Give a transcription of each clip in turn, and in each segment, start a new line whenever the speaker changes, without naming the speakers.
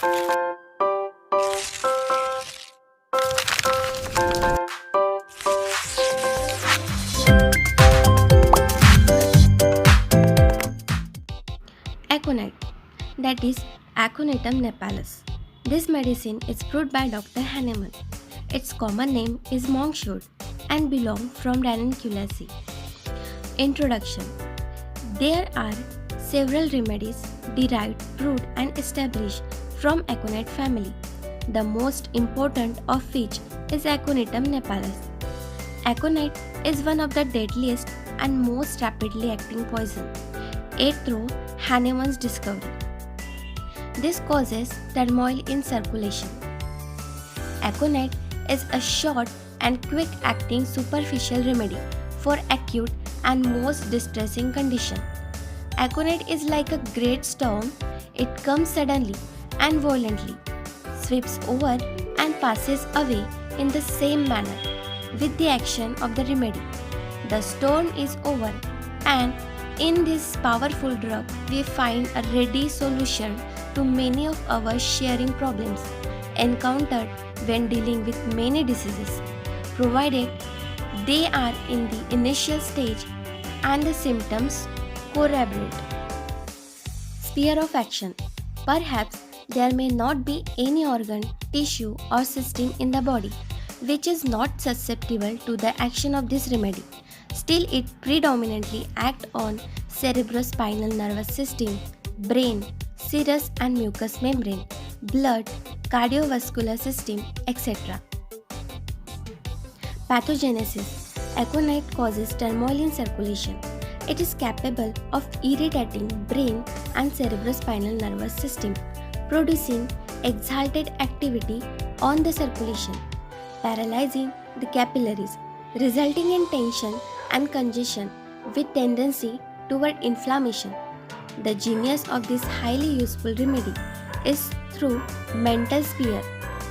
Aconite, that is aconitumnapellus. This medicine is brewed by Dr. Hahnemann. Its common name is monkshood and belong from Ranunculaceae. Introduction. There are several remedies derived, brewed and established from aconite family. The most important of which is aconitumnapellus. Aconite is one of the deadliest and most rapidly acting poison, aid through Hahnemann's discovery. This causes turmoil in circulation. Aconite is a short and quick acting superficial remedy for acute and most distressing condition. Aconite is like a great storm. It comes suddenly and violently, sweeps over and passes away in the same manner with the action of the remedy. The storm is over, and in this powerful drug we find a ready solution to many of our sharing problems encountered when dealing with many diseases, provided they are in the initial stage and the symptoms corroborate. Sphere of action. Perhaps there may not be any organ, tissue or system in the body which is not susceptible to the action of this remedy. Still, it predominantly acts on cerebrospinal nervous system, brain, serous and mucous membrane, blood, cardiovascular system, etc. Pathogenesis. Aconite causes turmoil in circulation. It is capable of irritating brain and cerebrospinal nervous system, producing exalted activity on the circulation, paralyzing the capillaries, resulting in tension and congestion with tendency toward inflammation. The genius of this highly useful remedy is through mental sphere,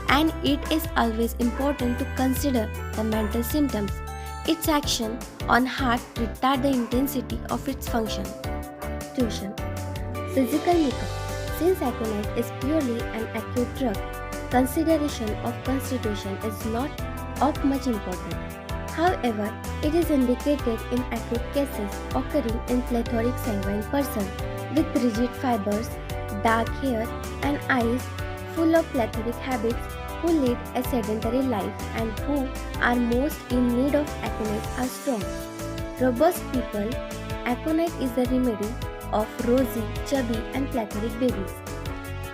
and it is always important to consider the mental symptoms. Its action on heart retards the intensity of its function. Conclusion. Physical makeup. Since aconite is purely an acute drug, consideration of constitution is not of much importance. However, it is indicated in acute cases occurring in plethoric sanguine persons with rigid fibers, dark hair, and eyes full of plethoric habits who lead a sedentary life and who are most in need of aconite are strong, robust people. Aconite is the remedy of rosy, chubby, and plethoric babies.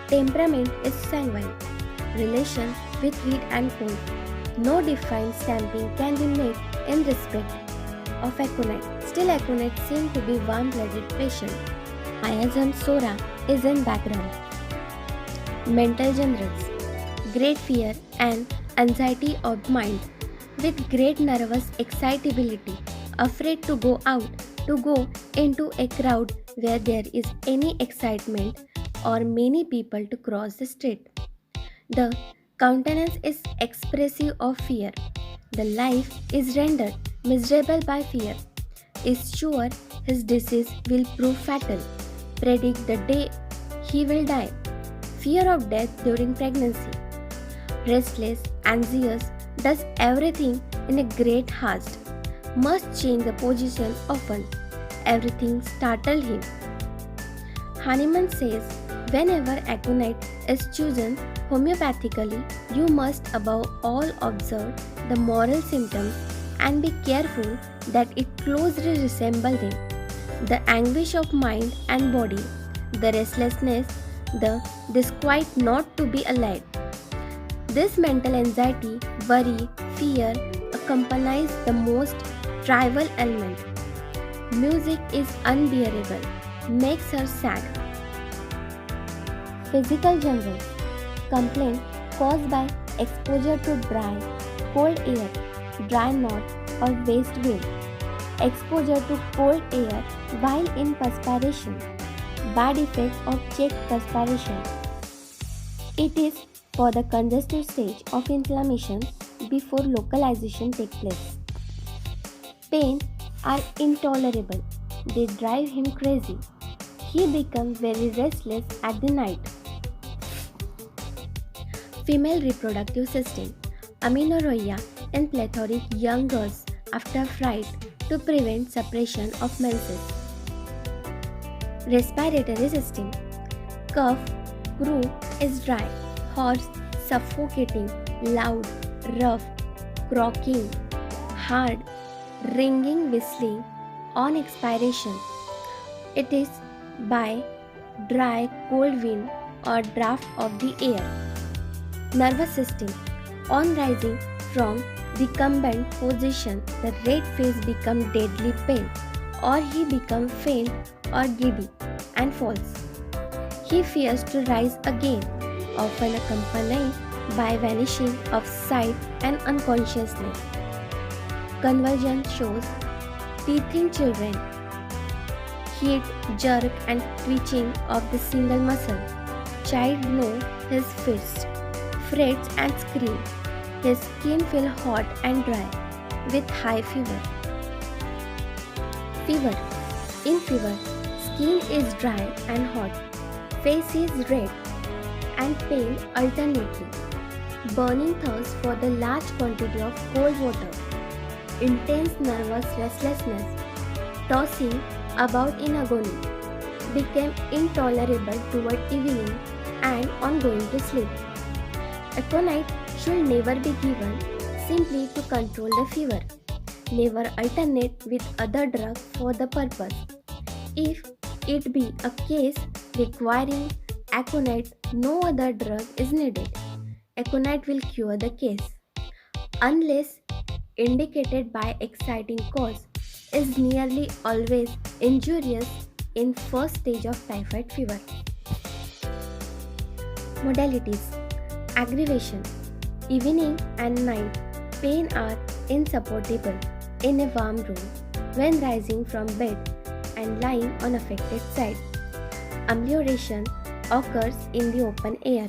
Temperament is sanguine. Relation with heat and cold. No defined stamping can be made in respect of aconite. Still, aconite seems to be warm-blooded patient. Miasm sora is in background. Mental generals. Great fear and anxiety of mind, with great nervous excitability, afraid to go out, to go into a crowd where there is any excitement or many people to cross the street. The countenance is expressive of fear. The life is rendered miserable by fear. Is sure his disease will prove fatal. Predict the day he will die. Fear of death during pregnancy. Restless, anxious, does everything in a great haste. Must change the position often. Everything startled him. Hahnemann says, whenever aconite is chosen homeopathically, you must above all observe the moral symptoms and be careful that it closely resembles them. The anguish of mind and body, the restlessness, the disquiet not to be allayed. This mental anxiety, worry, fear accompanies the most trivial ailment. Music is unbearable, makes her sad. Physical generals. Complaint caused by exposure to dry, cold air, dry knot or waist vein. Exposure to cold air while in perspiration. Bad effects of checked perspiration. It is for the congestive stage of inflammation before localization takes place. Pain are intolerable. They drive him crazy. He becomes very restless at the night. Female reproductive system. Amenorrhea in plethoric young girls after fright to prevent suppression of menses. Respiratory system. Cough, croup is dry, hoarse, suffocating, loud, rough, croaking, hard, ringing, whistling on expiration. It is by dry, cold wind or draft of the air. Nervous system. On rising from recumbent position, the red face becomes deadly pale, or he becomes faint or giddy and falls. He fears to rise again, often accompanied by vanishing of sight and unconsciousness. Convulsion shows teething children, heat, jerk and twitching of the single muscle. Child know his fist, frets and scream. His skin feels hot and dry with high fever. Fever. In fever, skin is dry and hot. Face is red and pale alternately. Burning thirst for the large quantity of cold water. Intense nervous restlessness. Tossing about in agony. Became intolerable toward evening and on going to sleep. Aconite should never be given simply to control the fever. Never alternate with other drugs for the purpose. If it be a case requiring aconite, no other drug is needed. Aconite will cure the case. Unless indicated by exciting cause, is nearly always injurious in first stage of typhoid fever. Modalities. Aggravation. Evening and night pain are insupportable in a warm room when rising from bed and lying on affected side. Amelioration occurs in the open air.